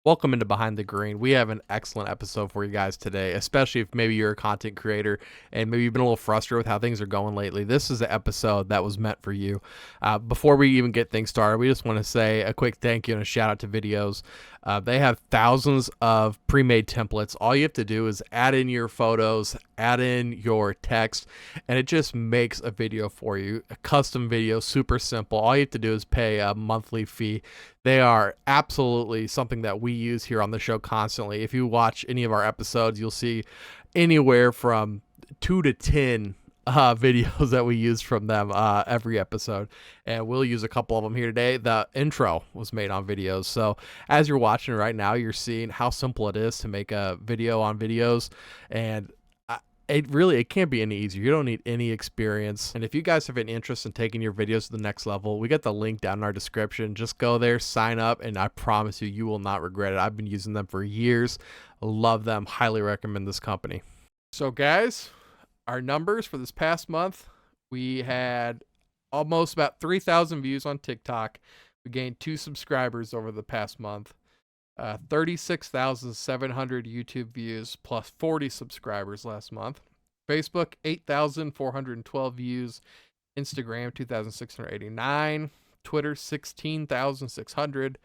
Welcome into Behind the Green. We have an excellent episode for you guys today, especially if maybe you're a content creator and maybe you've been a little frustrated with how things are going lately. This is an episode that was meant for you. Before we even get things started, we just want to say a quick thank you and a shout out to Viddyoze. They have thousands of pre-made templates. All you have to do is add in your photos, add in your text, and it just makes a video for you. A custom video, super simple. All you have to do is pay a monthly fee. They are absolutely something that we use here on the show constantly. If you watch any of our episodes, you'll see anywhere from 2 to 10 videos that we use from them every episode, and we'll use a couple of them here today. The intro was made on Viddyoze, so as you're watching right now, you're seeing how simple it is to make a video on Viddyoze, and it can't be any easier. You don't need any experience. And if you guys have an interest in taking your videos to the next level, we got the link down in our description. Just go there, sign up, and I promise you, you will not regret it. I've been using them for years. Love them. Highly recommend this company. So guys, our numbers for this past month, we had almost about 3,000 views on TikTok. We gained 2 subscribers over the past month. 36,700 YouTube views plus 40 subscribers last month. Facebook, 8,412 views. Instagram, 2,689. Twitter, 16,600.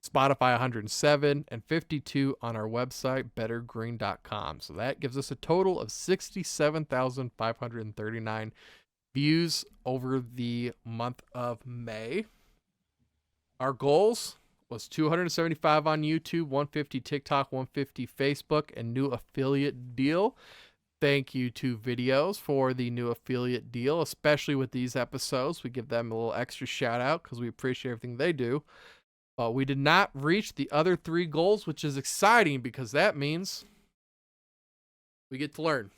Spotify, 107. And 52 on our website, bettergreen.com. So that gives us a total of 67,539 views over the month of May. Our goals was 275 on YouTube, 150 TikTok, 150 Facebook, and new affiliate deal. Thank you to Viddyoze for the new affiliate deal, especially with these episodes. We give them a little extra shout out because we appreciate everything they do. But we did not reach the other 3 goals, which is exciting because that means we get to learn.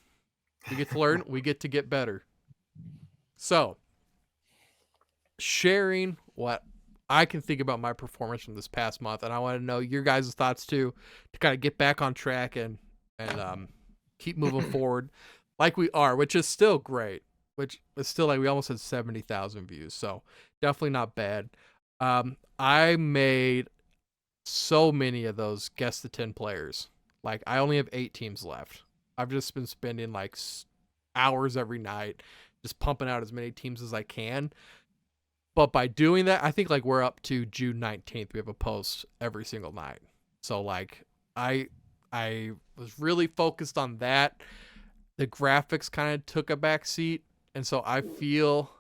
We get to learn. We get to get better. So, sharing what I can think about my performance from this past month, and I want to know your guys' thoughts too, to kind of get back on track and keep moving forward like we are, which is still great. Which is still like we almost had 70,000 views, so definitely not bad. I made so many of those guess the 10 players. Like I only have 8 teams left. I've just been spending like hours every night, just pumping out as many teams as I can. But by doing that, I think like we're up to June 19th. We have a post every single night. So like I was really focused on that. The graphics kind of took a back seat. And so I feel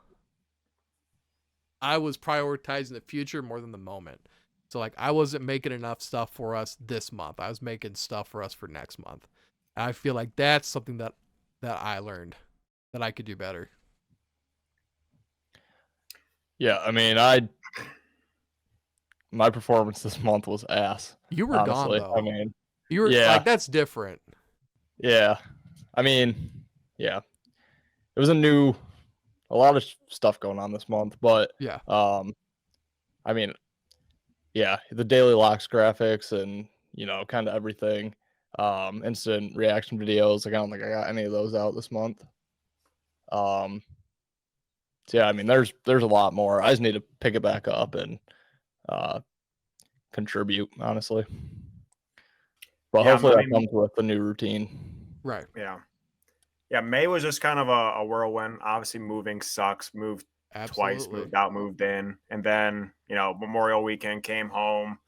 I was prioritizing the future more than the moment. So like I wasn't making enough stuff for us this month. I was making stuff for us for next month. And I feel like that's something that I learned that I could do better. Yeah, I mean, my performance this month was ass. You were honestly. gone though. I mean, you were like that's different. Yeah, I mean, yeah, it was a lot of stuff going on this month, but yeah, I mean, yeah, the daily locks graphics and kind of everything, instant reaction videos. Like I don't think I got any of those out this month. So yeah, I mean, there's a lot more. I just need to pick it back up and contribute, honestly. But hopefully that comes with the new routine. Right. Yeah. May was just kind of a whirlwind. Obviously, moving sucks. Moved twice, moved out, moved in, and then Memorial weekend came home,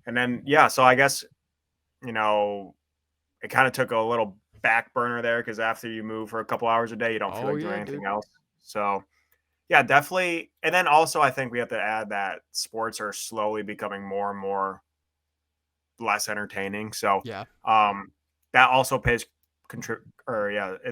and then so I guess it kind of took a little back burner there because after you move for a couple hours a day, you don't feel like doing anything else. So yeah, definitely. And then also, I think we have to add that sports are slowly becoming more and more less entertaining. So yeah, that also is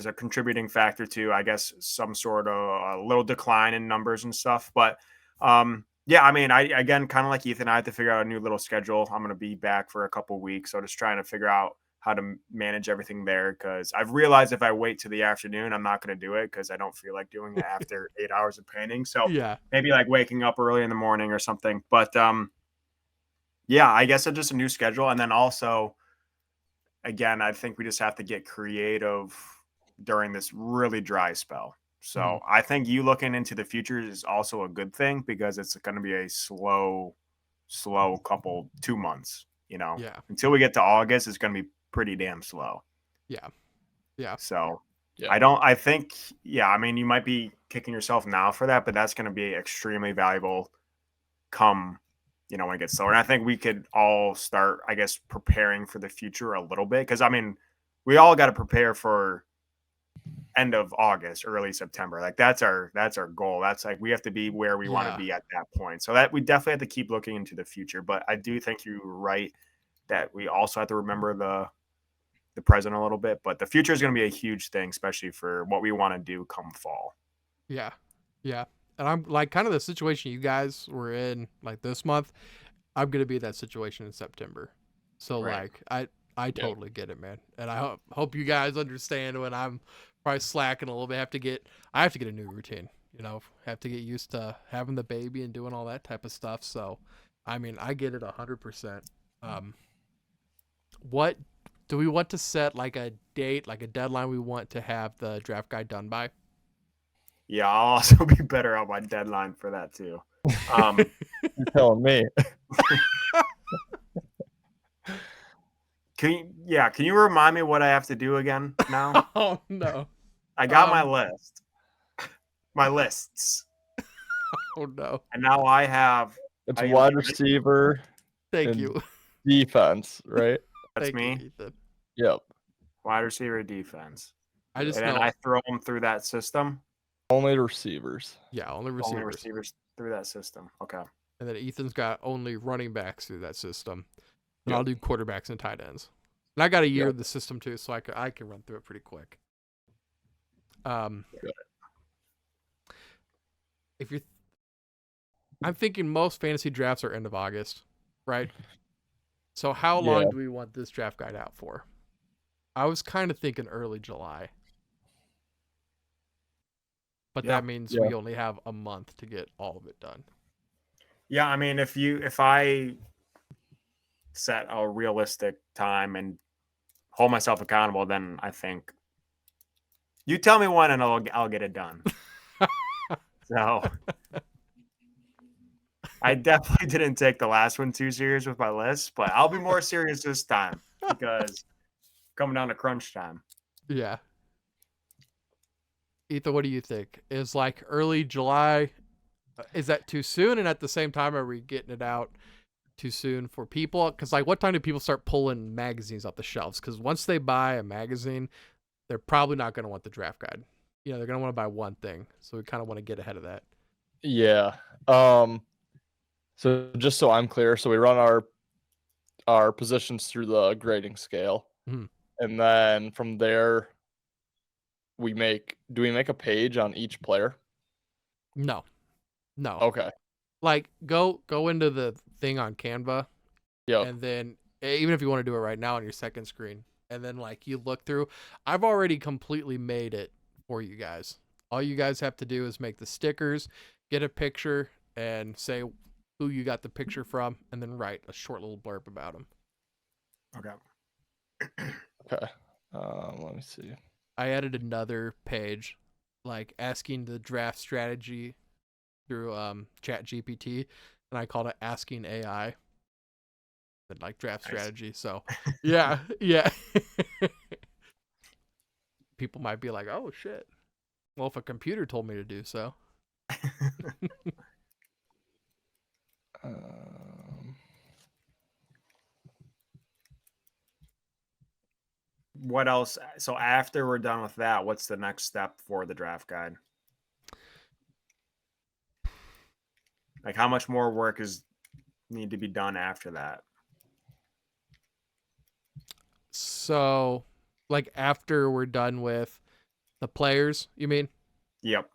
a contributing factor to, I guess, some sort of a little decline in numbers and stuff. But yeah, I mean, again, kind of like Ethan, I had to figure out a new little schedule. I'm going to be back for a couple of weeks, so just trying to figure out how to manage everything there, because I've realized if I wait to the afternoon, I'm not going to do it because I don't feel like doing it after 8 hours of painting. So yeah, maybe like waking up early in the morning or something. But yeah, I guess it's just a new schedule. And then also, again, I think we just have to get creative during this really dry spell. So I think you looking into the future is also a good thing because it's going to be a slow couple 2 months. Yeah. until we get to August, it's going to be pretty damn slow. Yeah. Yeah. So Yeah. I think, I mean, you might be kicking yourself now for that, but that's going to be extremely valuable come, when it gets slower. And I think we could all start, I guess, preparing for the future a little bit. Cause I mean, we all got to prepare for end of August, early September. Like that's our goal. That's like, we have to be where we want to be at that point. So that we definitely have to keep looking into the future. But I do think you're right that we also have to remember the present a little bit, but the future is going to be a huge thing, especially for what we want to do come fall. Yeah. Yeah. And I'm like kind of the situation you guys were in like this month. I'm going to be in that situation in September. So Right. like, I totally get it, man. And I hope you guys understand when I'm probably slacking a little bit. I have to get a new routine, have to get used to having the baby and doing all that type of stuff. So, I mean, I get it 100%. What do we want to set like a date, like a deadline we want to have the draft guide done by? Yeah, I'll also be better on my deadline for that too. You're telling me. Can you remind me what I have to do again now? Oh no. I got my list. My lists. Oh no. And now I have It's wide receiver. Thank you. Defense, right? That's Thank me. you, Ethan. Yep. Wide receiver, defense. I just and know. then I throw them through that system. Only receivers. Yeah, only receivers. Only receivers through that system. Okay. And then Ethan's got only running backs through that system. And Yep. I'll do quarterbacks and tight ends. And I got a year of the system too, so I can run through it pretty quick. If you're, I'm thinking most fantasy drafts are end of August, right? So how long do we want this draft guide out for? I was kind of thinking early July. But that means we only have a month to get all of it done. Yeah, I mean, if I set a realistic time and hold myself accountable, then I think you tell me when and I'll get it done. So I definitely didn't take the last one too serious with my list, but I'll be more serious this time because coming down to crunch time. Yeah. Ethan, what do you think? Is like early July, is that too soon? And at the same time, are we getting it out too soon for people? Because like, what time do people start pulling magazines off the shelves? Because once they buy a magazine, they're probably not going to want the draft guide. They're going to want to buy one thing. So we kind of want to get ahead of that. Yeah. So just so I'm clear, so we run our positions through the grading scale, and then from there, do we make a page on each player? No. Okay. Like go into the thing on Canva. Yeah. And then even if you want to do it right now on your second screen, and then like you look through, I've already completely made it for you guys. All you guys have to do is make the stickers, get a picture, and say who you got the picture from, and then write a short little blurb about them. Okay. Okay. Let me see. I added another page, like asking the draft strategy through Chat GPT, and I called it Asking AI. And like draft strategy. So yeah. People might be like, oh shit. Well, if a computer told me to do so. What else? So after we're done with that, what's the next step for the draft guide? Like how much more work need to be done after that? So like after we're done with the players, you mean? Yep.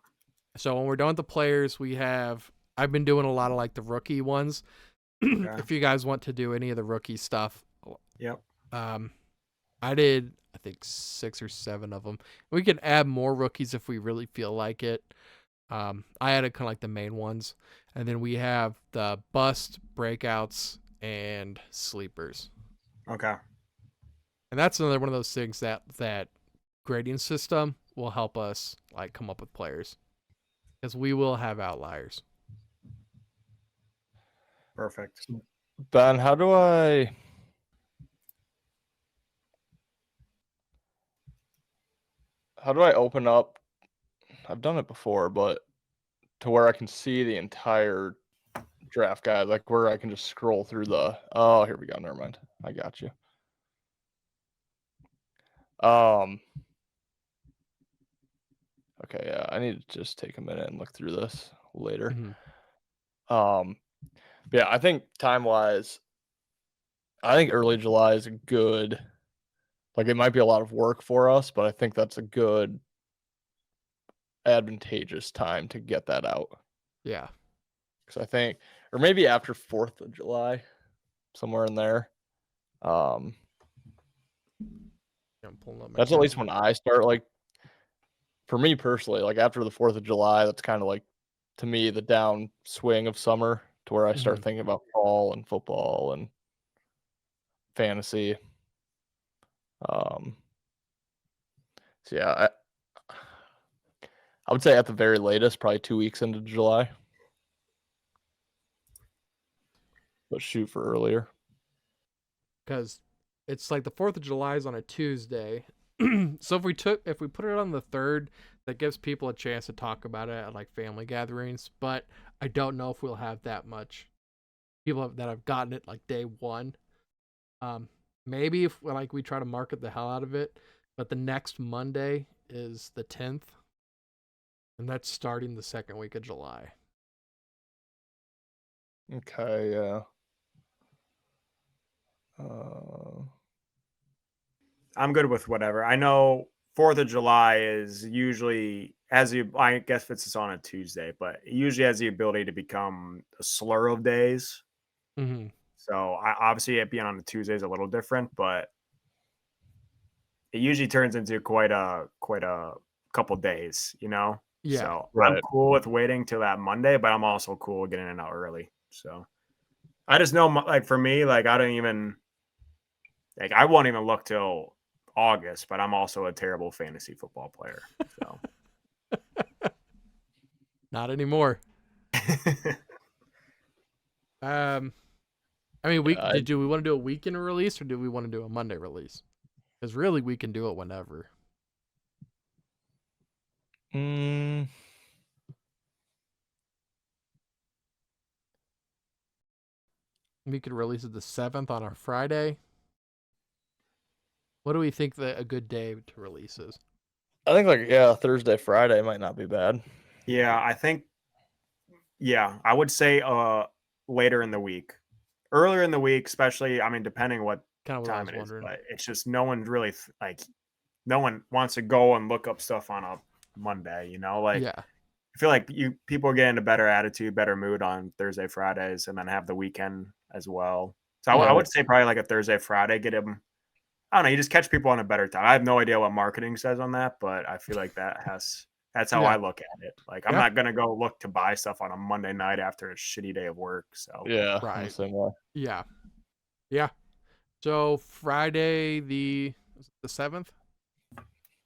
So when we're done with the players, I've been doing a lot of like the rookie ones. Okay. If you guys want to do any of the rookie stuff. Yep. I did, I think 6 or 7 of them. We can add more rookies if we really feel like it. I added kind of like the main ones. And then we have the bust, breakouts, and sleepers. Okay. And that's another one of those things that grading system will help us like come up with players. Because we will have outliers. Perfect. Ben, how do I How do I open up? I've done it before, but to where I can see the entire draft guide, like where I can just scroll through the. Oh, here we go. Never mind. I got you. Okay, yeah. I need to just take a minute and look through this later. Mm-hmm. Yeah, I think time-wise, I think early July is a good. Like, it might be a lot of work for us, but I think that's a good, advantageous time to get that out. Yeah. Because I think, or maybe after 4th of July, somewhere in there. I'm pulling up my That's at least calendar. when I start. Like, for me personally, like after the 4th of July, that's kind of like, to me, the down swing of summer to where I start thinking about fall and football and fantasy. So yeah, I would say at the very latest, probably 2 weeks into July. But shoot for earlier. Because it's like the 4th of July is on a Tuesday. So if we put it on the 3rd, that gives people a chance to talk about it at like family gatherings. But I don't know if we'll have that much people that have gotten it like day one. Maybe if like we try to market the hell out of it, but the next Monday is the 10th, and that's starting the 2nd week of July. Okay, yeah. I'm good with whatever. I know 4th of July is usually I guess it's on a Tuesday, but it usually has the ability to become a slur of days. Mm-hmm. So obviously it being on a Tuesday is a little different, but it usually turns into quite a couple days, you know? Yeah. So right. I'm cool with waiting till that Monday, but I'm also cool with getting it out early. So I just know, like, for me, like, I don't even, like, I won't even look till August, but I'm also a terrible fantasy football player. So Not anymore. I mean, do we want to do a weekend release or do we want to do a Monday release? Because really, we can do it whenever. We could release it the 7th on our Friday. What do we think a good day to release is? I think Thursday, Friday might not be bad. Yeah, I think. Yeah, I would say later in the week, earlier in the week, especially. I mean, depending what Kind of what I time was it is, wondering. but it's just no one really like. No one wants to go and look up stuff on a Monday. You know, like Yeah. I feel like people get into better attitude, better mood on Thursday, Fridays, and then have the weekend as well. So I would say probably like a Thursday, Friday, get them. I don't know. You just catch people on a better time. I have no idea what marketing says on that, but I feel like that's how I look at it. Like I'm not gonna go look to buy stuff on a Monday night after a shitty day of work. So Yeah, right. same way. Yeah. So Friday the 7th.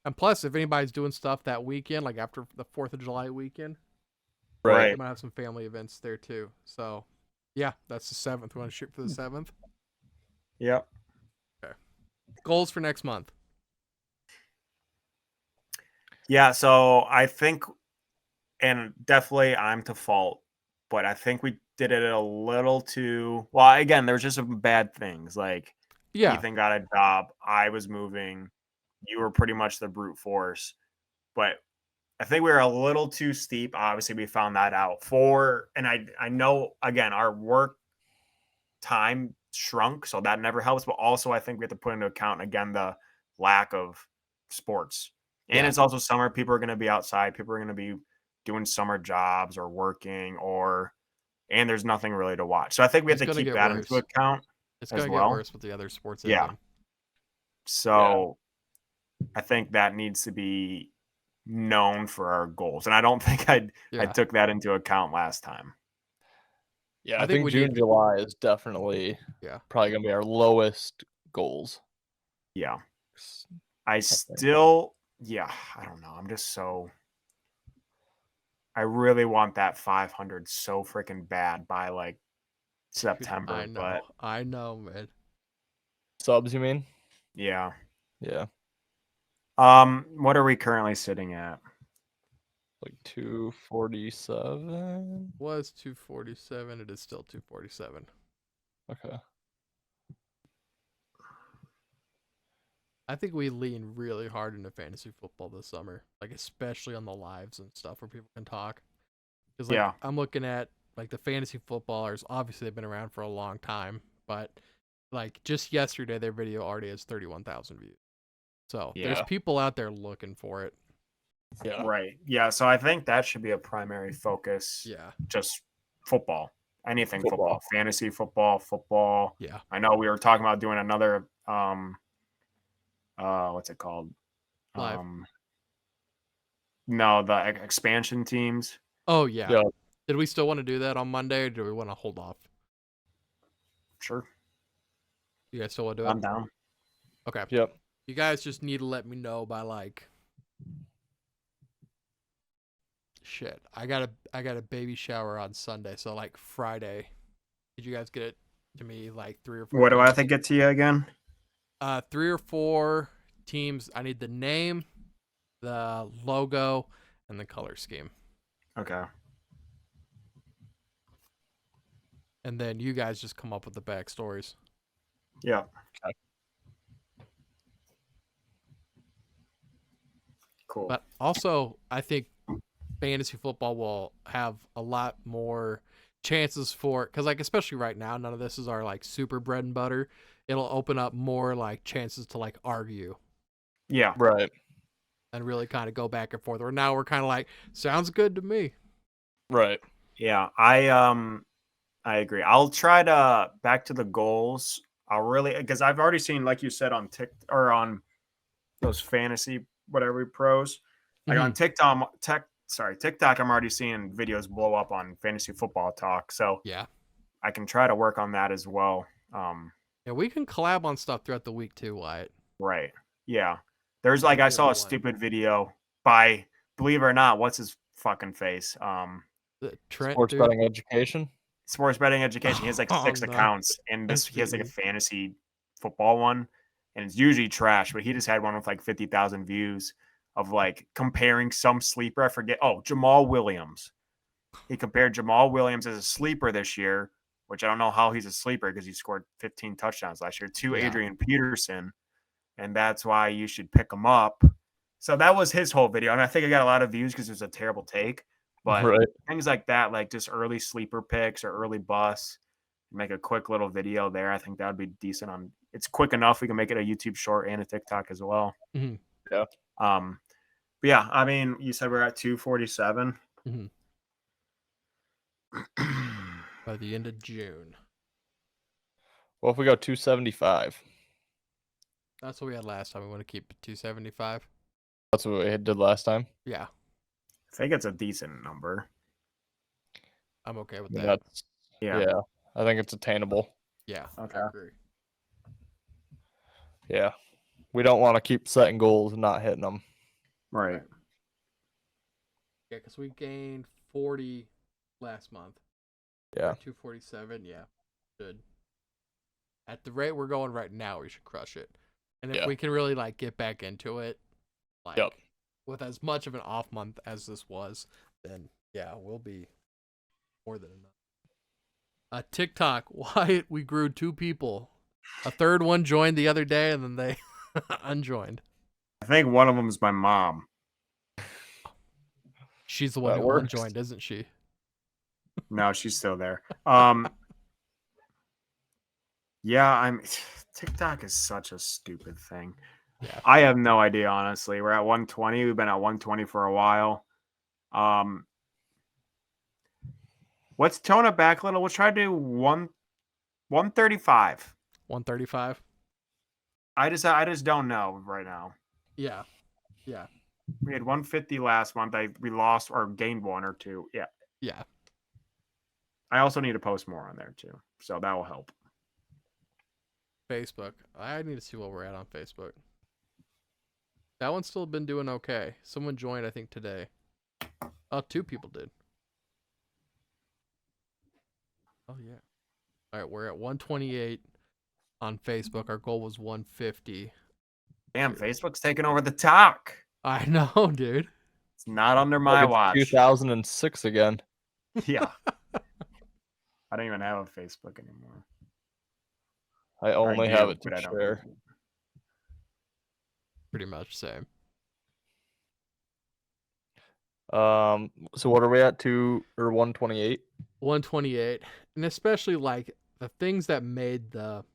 And plus, if anybody's doing stuff that weekend, like after the 4th of July weekend, right, we might have some family events there too. So, yeah, that's the 7th. We want to shoot for the 7th. Yep. Okay. Goals for next month. Yeah. So I think, and definitely I'm to fault, but I think we did it a little too well. Again, there's just some bad things. Like Ethan got a job. I was moving. You were pretty much the brute force, but I think we were a little too steep. Obviously, we found that out and I know again our work time shrunk, so that never helps. But also, I think we have to put into account again the lack of sports, and it's also summer. People are going to be outside. People are going to be doing summer jobs or working, and there's nothing really to watch. So I think we have to keep that into account. It's going to get worse with the other sports. Yeah. So I think that needs to be known for our goals, and I don't think I took that into account last time. Yeah, I think June, July is definitely probably gonna be our lowest goals. Yeah, I don't know. I'm just I really want that 500 so freaking bad by like September. I know, man. Subs, you mean? Yeah. Yeah. What are we currently sitting at? Like 247. Was 247. It is still 247. Okay. I think we lean really hard into fantasy football this summer, like especially on the lives and stuff where people can talk. Because like Yeah. I'm looking at like the fantasy footballers. Obviously, they've been around for a long time, but like just yesterday, their video already has 31,000 views. So there's Yeah. people out there looking for it. Yeah. Right. Yeah. So I think that should be a primary focus. Yeah. Just football. Anything Football. football. Fantasy football. Yeah. I know we were talking about doing another what's it called? Live. No, the expansion teams. Oh yeah. Yeah. Did we still want to do that on Monday, or do we want to hold off? Sure. You guys still want to do it? I'm down. Okay. Yep. You guys just need to let me know by like shit. I got a baby shower on Sunday, so like Friday. Did you guys get it to me like 3 or 4? What do I have teams? to get to you again? 3 or 4 teams. I need the name, the logo, and the color scheme. Okay. And then you guys just come up with the backstories. Yeah. Okay. Cool. But also, I think fantasy football will have a lot more chances for, because like especially right now, none of this is our like super bread and butter. It'll open up more like chances to like argue Yeah. Right. and really kind of go back and forth. Where now we're kind of like, sounds good to me. Right. Yeah. I agree. I'll try to back to the goals. I'll really, because I've already seen, like you said, on TikTok or on those fantasy whatever pros. Like on TikTok, I'm already seeing videos blow up on fantasy football talk. So Yeah. I can try to work on that as well. Yeah, we can collab on stuff throughout the week too, Wyatt. Right. Yeah. There's like I saw a stupid video by, believe it or not, what's his fucking face? The Trent Sports dude. betting education. Sports betting education. He has like 6 accounts, and he has like a fantasy football one, and it's usually trash. But he just had one with like 50,000 views of like comparing some sleeper. I forget. Oh, Jamal Williams. He compared Jamal Williams as a sleeper this year, which I don't know how he's a sleeper because he scored 15 touchdowns last year, to Adrian Peterson, and that's why you should pick him up. So that was his whole video, and I think I got a lot of views because it was a terrible take. But things like that, like just early sleeper picks or early busts, make a quick little video there. I think that would be decent. It's quick enough. We can make it a YouTube short and a TikTok as well. Mm-hmm. Yeah. But yeah, I mean, you said we're at 247. Mm-hmm. By the end of June. Well, if we go 275. That's what we had last time. We want to keep 275. That's what we did last time. Yeah. I think it's a decent number. I'm okay with that. Yeah. I think it's attainable. Yeah. Okay. I agree. Yeah. We don't want to keep setting goals and not hitting them. Right. Yeah, because we gained 40 last month. Yeah. 247. Yeah. Good. At the rate we're going right now, we should crush it. And if we can really like get back into it, like with as much of an off month as this was, then yeah, we'll be more than enough. TikTok, why we grew 2 people. A third one joined the other day, and then they unjoined. I think one of them is my mom. She's the one who unjoined, isn't she? No, she's still there. Yeah, TikTok is such a stupid thing. Yeah. I have no idea, honestly. We're at 120. We've been at 120 for a while. Let's tone it back a little. We'll try to do 135. 135. I just don't know right now. Yeah. Yeah. We had 150 last month. We lost or gained 1 or 2. Yeah. Yeah. I also need to post more on there too, so that will help. Facebook. I need to see what we're at on Facebook. That one's still been doing okay. Someone joined, I think, today. Oh, 2 people did. Oh, yeah. All right, we're at 128 on Facebook. Our goal was 150. Damn, Facebook's taking over the talk. I know, dude. It's not under my watch. 2006 again. Yeah. I don't even have a Facebook anymore. I only have it to but I don't share. use it. Pretty much same. So what are we at? 128? 128. And especially like the things that made the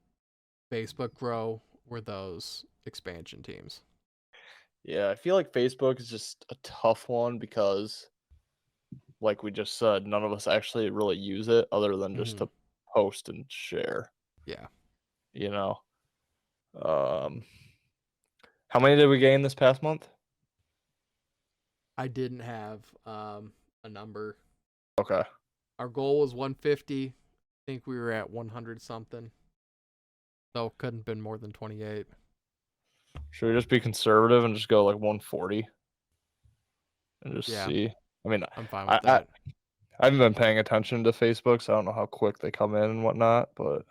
Facebook grow were those expansion teams. Yeah, I feel like Facebook is just a tough one because, like we just said, none of us actually really use it other than just to post and share. Yeah. You know? How many did we gain this past month? I didn't have a number. Okay. Our goal was 150. I think we were at 100 something. So couldn't have been more than 28. Should we just be conservative and just go like 140? And just see. I mean, I'm fine with that. I haven't been paying attention to Facebook, so I don't know how quick they come in and whatnot, but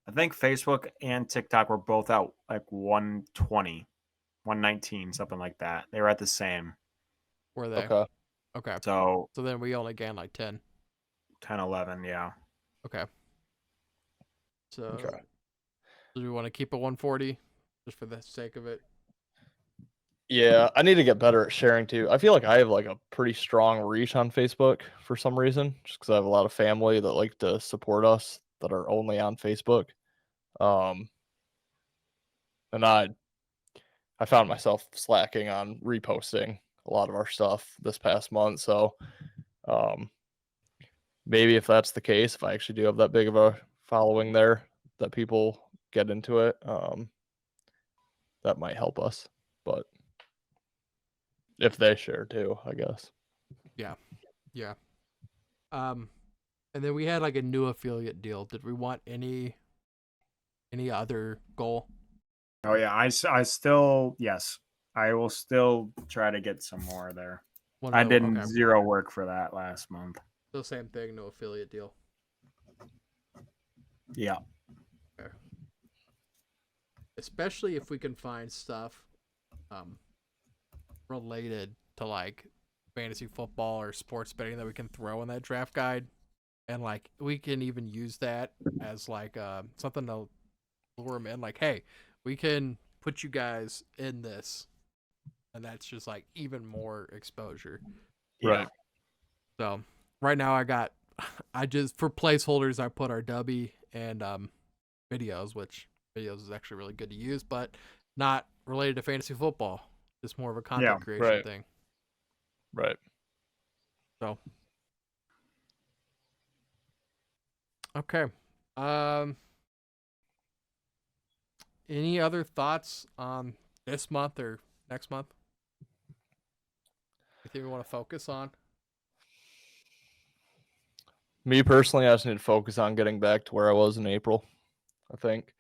I think Facebook and TikTok were both at like 120, 119, something like that. They were at the same. Were they? okay. Okay. So So then we only gained like 10. 10, 11, yeah. Okay. So Okay. do we want to keep it 140 just for the sake of it? Yeah, I need to get better at sharing too. I feel like I have like a pretty strong reach on Facebook for some reason, just because I have a lot of family that like to support us that are only on Facebook. And I found myself slacking on reposting a lot of our stuff this past month. So maybe if that's the case, if I actually do have that big of a following there that people get into it, that might help us. But if they share too, I guess. Yeah. And then we had like a new affiliate deal. Did we want any other goal? Oh yeah, I still, yes, I will still try to get some more there. I did zero work for that last month. So same thing, no affiliate deal. Yeah. Okay. Especially if we can find stuff related to like fantasy football or sports betting that we can throw in that draft guide, and like we can even use that as like something to lure them in. Like, hey, we can put you guys in this, and that's just like even more exposure. Right. So right now I just for placeholders I put our Dubby and Viddyoze, which Viddyoze is actually really good to use, but not related to fantasy football. Just more of a content creation thing. Right. So okay. Any other thoughts on this month or next month? Anything we want to focus on? Me personally, I just need to focus on getting back to where I was in April. I think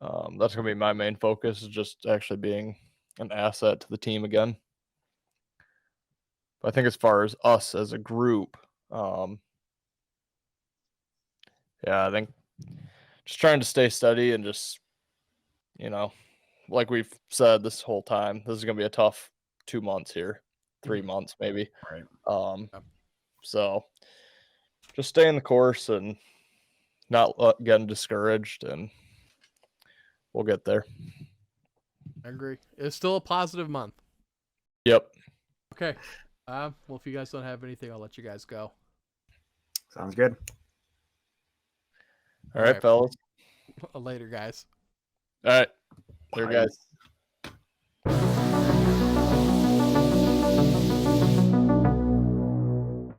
that's going to be my main focus, is just actually being an asset to the team again. But I think as far as us as a group, I think just trying to stay steady and just, like we've said this whole time, this is going to be a tough 2 months here, 3 months maybe. Right. So just staying the course and not getting discouraged, and we'll get there. I agree. It's still a positive month. Yep. Okay. Well, if you guys don't have anything, I'll let you guys go. Sounds good. All right, fellas. Later, guys. All right. Later, guys.